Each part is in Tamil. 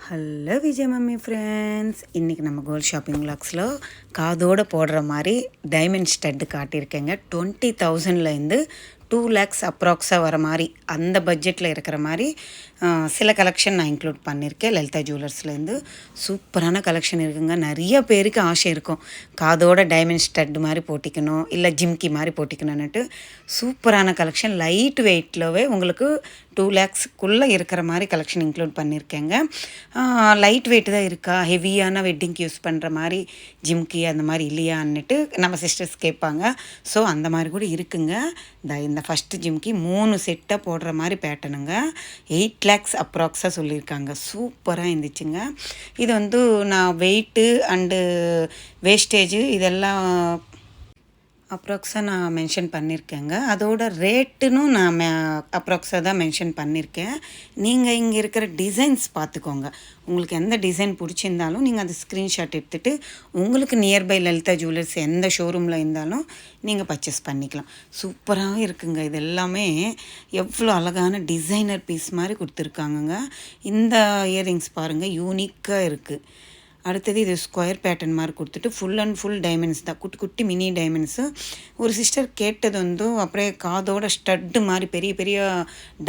ஹலோ விஜய் மம்மி ஃப்ரெண்ட்ஸ், இன்றைக்கி நம்ம கோல்ட் ஷாப்பிங் விலாக்ஸில் காதோடு போடுற மாதிரி டைமண்ட் ஸ்டட்டு காட்டியிருக்கேங்க. 20,000லேருந்து 2 lakhs அப்ராக்ஸாக வர மாதிரி அந்த பட்ஜெட்டில் இருக்கிற மாதிரி சில கலெக்ஷன் நான் இன்க்ளூட் பண்ணியிருக்கேன். லலிதா ஜுவல்லர்ஸ்லேருந்து சூப்பரான கலெக்ஷன் இருக்குங்க. நிறைய பேருக்கு ஆசை இருக்கும் காதோட டைமண்ட் ஸ்டட் மாதிரி போட்டிக்கணும், இல்லை ஜிம்கி மாதிரி போட்டிக்கணுன்னுட்டு. சூப்பரான கலெக்ஷன், லைட் வெயிட்லவே உங்களுக்கு 2 lakhsக்குள்ளே இருக்கிற மாதிரி கலெக்ஷன் இன்க்ளூட் பண்ணியிருக்கேங்க. லைட் வெயிட் தான் இருக்கா, ஹெவியான வெட்டிங்க்கு யூஸ் பண்ணுற மாதிரி ஜிம்கி அந்த மாதிரி இல்லையான்னுட்டு நம்ம சிஸ்டர்ஸ் கேட்பாங்க. ஸோ அந்த மாதிரி கூட இருக்குங்க. இந்த ஃபஸ்ட்டு ஜிம்கி 3 செட்டாக போடுற மாதிரி பேட்டர்னுங்க. 8 lakhs அப்ராக்ஸாக சொல்லியிருக்காங்க. சூப்பராக இருந்துச்சுங்க. இது வந்து நான் வெயிட்டு அண்டு வேஸ்டேஜு இதெல்லாம் அப்ராக்ஸாக நான் மென்ஷன் பண்ணியிருக்கேங்க. அதோட ரேட்டுன்னு நான் அப்ராக்ஸாக தான் மென்ஷன் பண்ணியிருக்கேன். நீங்கள் இங்கே இருக்கிற டிசைன்ஸ் பார்த்துக்கோங்க. உங்களுக்கு எந்த டிசைன் பிடிச்சிருந்தாலும் நீங்கள் அந்த ஸ்க்ரீன்ஷாட் எடுத்துகிட்டு உங்களுக்கு நியர்பை லலிதா ஜுவல்லர்ஸ் எந்த ஷோரூமில் இருந்தாலும் நீங்கள் பர்ச்சேஸ் பண்ணிக்கலாம். சூப்பராக இருக்குங்க. இது எல்லாமே எவ்வளோ அழகான டிசைனர் பீஸ் மாதிரி கொடுத்துருக்காங்கங்க. இந்த இயரிங்ஸ் பாருங்கள், யூனிக்காக இருக்குது. அடுத்தது இது ஸ்கொயர் பேட்டர்ன் மாதிரி கொடுத்துட்டு ஃபுல் அண்ட் ஃபுல் டைமண்ட்ஸ் தான், குட்டி குட்டி மினி டைமண்ட்ஸு. ஒரு சிஸ்டர் கேட்டது வந்து அப்படியே காதோட ஸ்டட்டு மாதிரி பெரிய பெரிய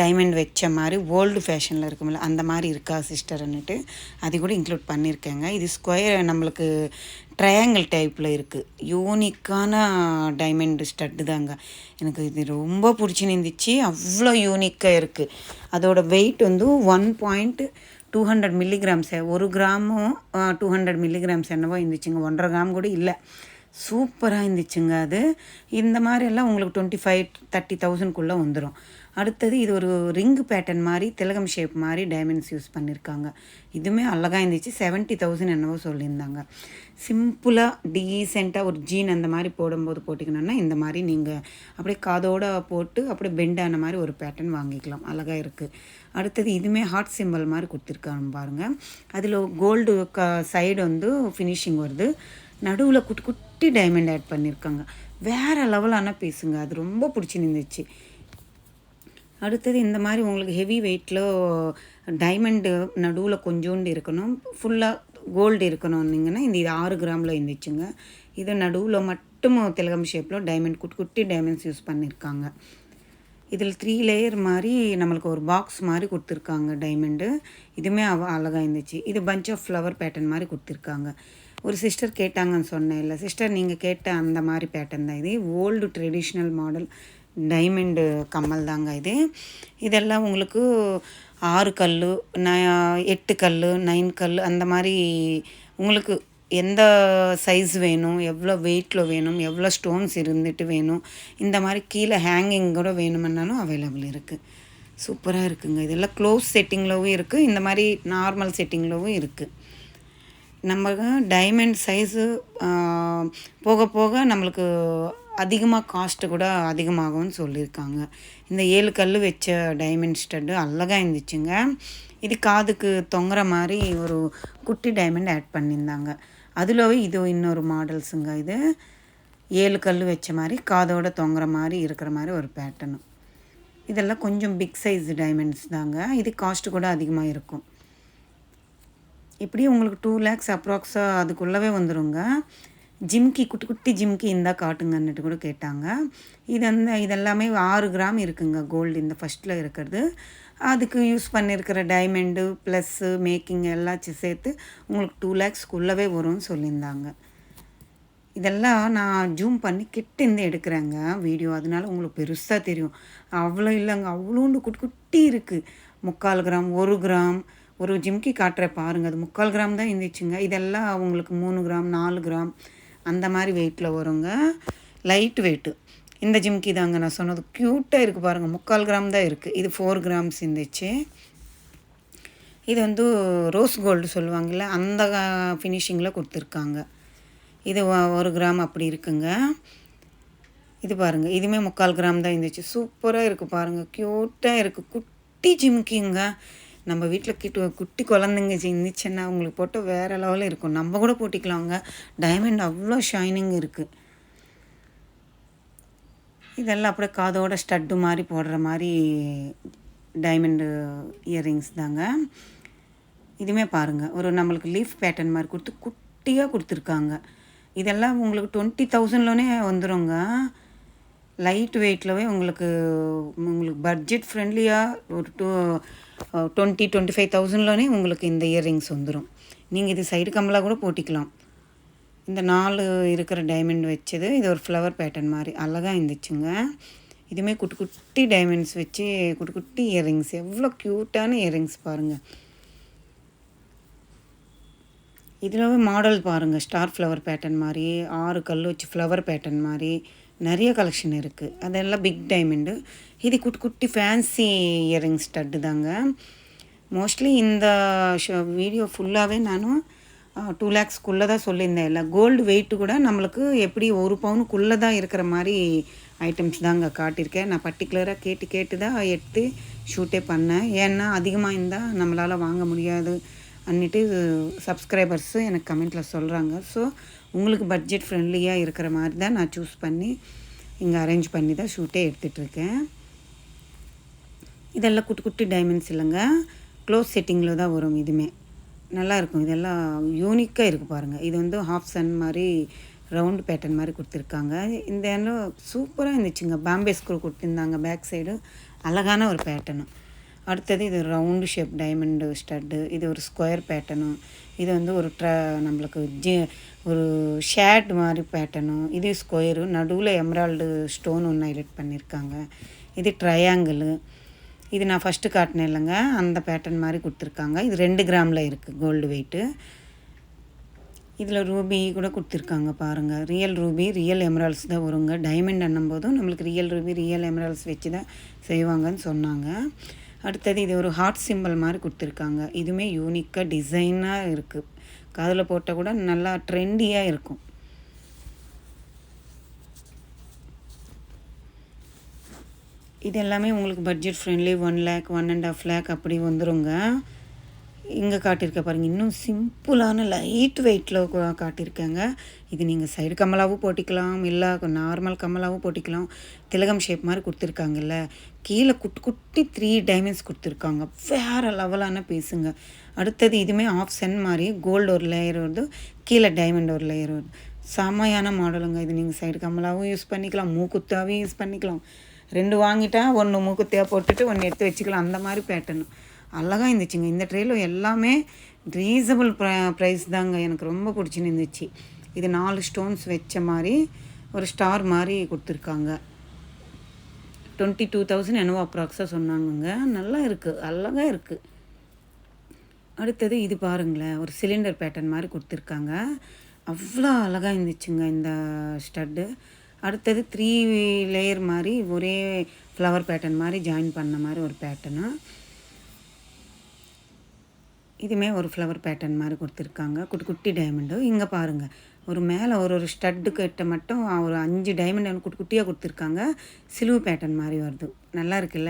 டைமண்ட் வச்ச மாதிரி ஓல்டு ஃபேஷனில் இருக்குமில்ல அந்த மாதிரி இருக்கா சிஸ்டர்ன்னுட்டு அது கூட இன்க்ளூட் பண்ணியிருக்கேங்க. இது ஸ்கொயர் நம்மளுக்கு ட்ரையாங்கிள் டைப்பில் இருக்குது. யூனிக்கான டைமண்ட் ஸ்டட்டு தாங்க. எனக்கு இது ரொம்ப பிடிச்சிருந்துச்சு. அவ்வளோ யூனிக்காக இருக்குது. அதோட வெயிட் வந்து 1.200 milligrams. 1 கிராமும் 200 milligrams என்னவோ இருந்துச்சுங்க. 1.5 கிராம் கூட இல்லை. சூப்பராக இருந்துச்சுங்க. அது இந்த மாதிரி எல்லாம் உங்களுக்கு 25,000-30,000க்குள்ளே வந்துடும். அடுத்தது இது ஒரு ரிங்கு பேட்டர்ன் மாதிரி திலகம் ஷேப் மாதிரி டைமண்ட்ஸ் யூஸ் பண்ணியிருக்காங்க. இதுவுமே அழகாக இருந்துச்சு. 70,000 என்னவோ சொல்லியிருந்தாங்க. சிம்பிளாக டீசெண்டாக ஒரு ஜீன் அந்த மாதிரி போடும்போது போட்டிக்கணுன்னா இந்த மாதிரி நீங்கள் அப்படியே காதோடு போட்டு அப்படியே பெண்டான மாதிரி ஒரு பேட்டர்ன் வாங்கிக்கலாம். அழகாக இருக்குது. அடுத்தது இதுவுமே ஹார்ட் சிம்பிள் மாதிரி கொடுத்துருக்காங்க பாருங்கள். அதில் கோல்டு சைடு வந்து ஃபினிஷிங் வருது. நடுவில் குட்டி குட்டி டைமண்ட் ஆட் பண்ணியிருக்காங்க. வேறு லெவலான பீஸுங்க. அது ரொம்ப பிடிச்சிருந்துச்சு. அடுத்தது இந்த மாதிரி உங்களுக்கு ஹெவி வெயிட்டில் டைமண்டு நடுவில் கொஞ்சோண்டு இருக்கணும், ஃபுல்லாக கோல்டு இருக்கணும்னிங்கன்னா இது 6 கிராமில் இருந்துச்சுங்க. இது நடுவில் மட்டும் திலகம் ஷேப்பில் டைமண்ட் குட்டி குட்டி டைமண்ட்ஸ் யூஸ் பண்ணியிருக்காங்க. இதில் 3 லேயர் மாதிரி நம்மளுக்கு ஒரு பாக்ஸ் மாதிரி கொடுத்துருக்காங்க டைமண்டு. இதுவுமே அழகாக இருந்துச்சு. இது பஞ்ச் ஆஃப் ஃப்ளவர் பேட்டர்ன் மாதிரி கொடுத்துருக்காங்க. ஒரு சிஸ்டர் கேட்டாங்கன்னு சொன்னேன் இல்லை சிஸ்டர், நீங்கள் கேட்ட அந்த மாதிரி பேட்டர்ன் தான் இது. ஓல்டு ட்ரெடிஷ்னல் மாடல் டைமண்டு கம்மல் தாங்க இது. இதெல்லாம் உங்களுக்கு 6 கல், 8 கல், 9 கல் அந்த மாதிரி உங்களுக்கு எந்த சைஸ் வேணும், எவ்வளோ வெயிட்டில் வேணும், எவ்வளோ ஸ்டோன்ஸ் இருந்துட்டு வேணும், இந்த மாதிரி கீழே ஹேங்கிங் கூட வேணுமென்னாலும் அவைலபிள் இருக்குது. சூப்பராக இருக்குங்க. இதெல்லாம் க்ளோஸ் செட்டிங்லவும் இருக்குது, இந்த மாதிரி நார்மல் செட்டிங்லவும் இருக்குது. நம்ம டைமண்ட் சைஸு போக போக நம்மளுக்கு அதிகமாக காஸ்ட்டு கூட அதிகமாகும்னு சொல்லியிருக்காங்க. இந்த 7 கல் வச்ச டைமண்ட் ஸ்டட்டு அழகாக இருந்துச்சுங்க. இது காதுக்கு தொங்குற மாதிரி ஒரு குட்டி டைமண்ட் ஆட் பண்ணியிருந்தாங்க. அதிலவே இது இன்னொரு மாடல்ஸுங்க. இது 7 கல் வச்ச மாதிரி காதோட தொங்குற மாதிரி இருக்கிற மாதிரி ஒரு பேட்டர்னு. இதெல்லாம் கொஞ்சம் பிக் சைஸ் டைமண்ட்ஸ் தாங்க. இது காஸ்ட்டு கூட அதிகமாக இருக்கும். இப்படி உங்களுக்கு 2 lakhs அப்ராக்ஸாக அதுக்குள்ளவே வந்துடுங்க. ஜிம்கி குட்டி குட்டி ஜிம்கி இருந்தால் காட்டுங்கன்னுட்டு கூட கேட்டாங்க. இதெல்லாமே 6 கிராம் இருக்குங்க கோல்டு இந்த ஃபஸ்ட்டில் இருக்கிறது. அதுக்கு யூஸ் பண்ணியிருக்கிற டைமண்டு ப்ளஸ்ஸு மேக்கிங் எல்லாம் சேர்த்து உங்களுக்கு 2 lakhsக்குள்ளவே வரும்னு சொல்லியிருந்தாங்க. இதெல்லாம் நான் ஜூம் பண்ணி கிட்டேருந்து எடுக்கிறேங்க வீடியோ, அதனால உங்களுக்கு பெருசாக தெரியும். அவ்வளோ இல்லைங்க, அவ்வளோண்டு குட்டி குட்டி இருக்குது. 3/4 கிராம், 1 கிராம். ஒரு ஜிம்கி காட்டுற பாருங்கள், அது 3/4 கிராம் தான் இருந்துச்சுங்க. இதெல்லாம் உங்களுக்கு 3 கிராம், 4 கிராம் அந்த மாதிரி வெயிட்டில் வருங்க. லைட் வெயிட்டு இந்த ஜிம்கி தாங்க நான் சொன்னது. க்யூட்டாக இருக்குது பாருங்கள். 3/4 கிராம் தான் இருக்குது. இது 4 கிராம்ஸ் இருந்துச்சு. இது வந்து ரோஸ் கோல்டு சொல்லுவாங்கள்ல அந்த ஃபினிஷிங்கில் கொடுத்துருக்காங்க. இது 1 கிராம் அப்படி இருக்குங்க. இது பாருங்கள், இதுவுமே 3/4 கிராம் தான் இருந்துச்சு. சூப்பராக இருக்குது பாருங்கள், க்யூட்டாக இருக்குது. குட்டி ஜிம்கிங்க. நம்ம வீட்டில் குட்டி குழந்தைங்க இருந்துச்சுன்னா உங்களுக்கு போட்டு வேறு லெவலில் இருக்கும். நம்ம கூட போட்டிக்கலாங்க. டைமண்ட் அவ்வளோ ஷைனிங் இருக்குது. இதெல்லாம் அப்படியே காதோட ஸ்டட்டு மாதிரி போடுற மாதிரி டைமண்டு இயரிங்ஸ் தாங்க. இதுவுமே பாருங்கள், ஒரு நம்மளுக்கு லீஃப் பேட்டர்ன் மாதிரி கொடுத்து குட்டியாக கொடுத்துருக்காங்க. இதெல்லாம் உங்களுக்கு 20,000லோனே வந்துடுங்க. லைட் வெயிட்லவே உங்களுக்கு உங்களுக்கு பட்ஜெட் ஃப்ரெண்ட்லியாக ஒரு 25,000லோனே உங்களுக்கு இந்த இயர்ரிங்ஸ் வந்துடும். நீங்கள் இது சைடு கம்மலாக கூட போட்டிக்கலாம். இந்த 4 இருக்கிற டைமண்ட் வச்சது, இது ஒரு ஃப்ளவர் பேட்டர்ன் மாதிரி அழகாக இருந்துச்சுங்க. இதுவுமே குட்டி குட்டி டைமண்ட்ஸ் வச்சு குட்டி குட்டி இயர்ரிங்ஸ், எவ்வளோ க்யூட்டான இயர்ரிங்ஸ் பாருங்கள். இதில் மாடல் பாருங்கள், ஸ்டார் ஃப்ளவர் பேட்டர்ன் மாதிரி, 6 கல் வச்சு ஃப்ளவர் பேட்டர்ன் மாதிரி நிறைய கலெக்ஷன் இருக்குது. அதெல்லாம் பிக் டைமண்டு. இது குட்டி குட்டி ஃபேன்சி இயரிங் ஸ்டட்டு தாங்க. மோஸ்ட்லி இந்த வீடியோ ஃபுல்லாகவே நானும் 2 lakhsக்குள்ளே தான் சொல்லியிருந்தேன். இல்லை கோல்டு வெயிட்டு கூட நம்மளுக்கு எப்படி 1 பவுனுக்குள்ளே தான் இருக்கிற மாதிரி ஐட்டம்ஸ் தாங்க காட்டியிருக்கேன். நான் பர்டிகுலராக கேட்டு தான் எடுத்து ஷூட்டே பண்ணேன். ஏன்னா அதிகமாக இருந்தால் நம்மளால் வாங்க முடியாது அன்னிட்டு சப்ஸ்கிரைபர்ஸு எனக்கு கமெண்ட்டில் சொல்கிறாங்க. ஸோ உங்களுக்கு பட்ஜெட் ஃப்ரெண்ட்லியாக இருக்கிற மாதிரி தான் நான் சூஸ் பண்ணி இங்கே அரேஞ்ச் பண்ணி தான் ஷூட்டே எடுத்துகிட்ருக்கேன். இதெல்லாம் குட்டி குட்டி டைமண்ட்ஸ் இல்லைங்க, க்ளோஸ் செட்டிங்கில் தான் வரும். இதுவுமே நல்லாயிருக்கும். இதெல்லாம் யூனிக்காக இருக்குது பாருங்கள். இது வந்து ஹாஃப் சன் மாதிரி ரவுண்டு பேட்டர்ன் மாதிரி கொடுத்துருக்காங்க. இந்த எண்ணம் சூப்பராக இருந்துச்சுங்க. பாம்பே ஸ்க்ரூ கொடுத்துருந்தாங்க பேக் சைடு, அழகான ஒரு பேட்டர்னு. அடுத்தது இது ரவுண்டு ஷேப் டைமண்டு ஸ்டட்டு. இது ஒரு ஸ்கொயர் பேட்டர்னு. இது வந்து ஒரு நம்மளுக்கு ஒரு ஷேட் மாதிரி பேட்டர்னு. இது ஸ்கொயரு, நடுவில் எம்ரால்டு ஸ்டோன் ஒன்று ஹைலைட் பண்ணியிருக்காங்க. இது ட்ரையாங்கிளு. இது நான் ஃபஸ்ட்டு காட்டினேன் இல்லைங்க, அந்த பேட்டர்ன் மாதிரி கொடுத்துருக்காங்க. இது 2 கிராமில் இருக்குது கோல்டு வெயிட்டு. இதில் ரூபி கூட கொடுத்துருக்காங்க பாருங்கள். ரியல் ரூபி, ரியல் எமரால்ட்ஸ் தான் வருங்க. டைமண்ட் அண்ணும்போதும் நம்மளுக்கு ரியல் ரூபி, ரியல் எமரால்ட்ஸ் வச்சு தான் செய்வாங்கன்னு சொன்னாங்க. அடுத்தது இது ஒரு ஹார்ட் சிம்பிள் மாதிரி கொடுத்துருக்காங்க. இதுவுமே யூனிக்காக டிசைனாக இருக்குது. காதில் போட்டால் கூட நல்லா ட்ரெண்டியாக இருக்கும். இது எல்லாமே உங்களுக்கு பட்ஜெட் ஃப்ரெண்ட்லி 1 lakh 1.5 lakh அப்படி வந்துடுங்க. இங்கே காட்டியிருக்க பாருங்கள், இன்னும் சிம்பிளான லைட் வெயிட்டில் காட்டியிருக்கேங்க. இது நீங்கள் சைடு கம்மலாகவும் போட்டிக்கலாம், இல்லை நார்மல் கம்மலாகவும் போட்டிக்கலாம். திலகம் ஷேப் மாதிரி கொடுத்துருக்காங்கல்ல, கீழே குட்டி குட்டி 3 டைமண்ட்ஸ் கொடுத்துருக்காங்க. வேறு லெவலான பீஸுங்க. அடுத்தது இதுவுமே ஆஃப் சென் மாதிரி கோல்டு ஒரு லேயர் வருது, கீழே டைமண்ட் ஒரு லேயர் வருது. செமையான மாடலுங்க. இது நீங்கள் சைடு கம்மலாகவும் யூஸ் பண்ணிக்கலாம், மூக்குத்தாகவும் யூஸ் பண்ணிக்கலாம். 2 வாங்கிட்டா 1 மூக்குத்தியாக போட்டுட்டு 1 எடுத்து வச்சுக்கலாம். அந்த மாதிரி பேட்டர்னு அழகாக இருந்துச்சுங்க. இந்த ட்ரேயில் எல்லாமே ரீசனபிள் ப்ரைஸ் தாங்க. எனக்கு ரொம்ப பிடிச்சின்னு இருந்துச்சு. இது 4 ஸ்டோன்ஸ் வச்ச மாதிரி ஒரு ஸ்டார் மாதிரி கொடுத்துருக்காங்க. 22,000 என்னவோ அப்ராக்ஸாக சொன்னாங்கங்க. நல்லா இருக்குது, அழகாக இருக்குது. அடுத்தது இது பாருங்களேன், ஒரு சிலிண்டர் பேட்டர்ன் மாதிரி கொடுத்துருக்காங்க. அவ்வளோ அழகாக இருந்துச்சுங்க இந்த ஸ்டட்டு. அடுத்தது 3 லேயர் மாதிரி ஒரே ஃப்ளவர் பேட்டர்ன் மாதிரி ஜாயின் பண்ண மாதிரி ஒரு பேட்டர்னு. இதுவுமே ஒரு ஃப்ளவர் பேட்டர்ன் மாதிரி கொடுத்துருக்காங்க. குட்டி குட்டி டைமண்டு. இங்கே பாருங்கள், ஒரு மேலே ஒரு ஸ்டட்டு கிட்ட மட்டும் ஒரு 5 டைமண்ட் குட்டி குட்டியாக கொடுத்துருக்காங்க. சிலுவு பேட்டர்ன் மாதிரி வருது. நல்லா இருக்குல்ல.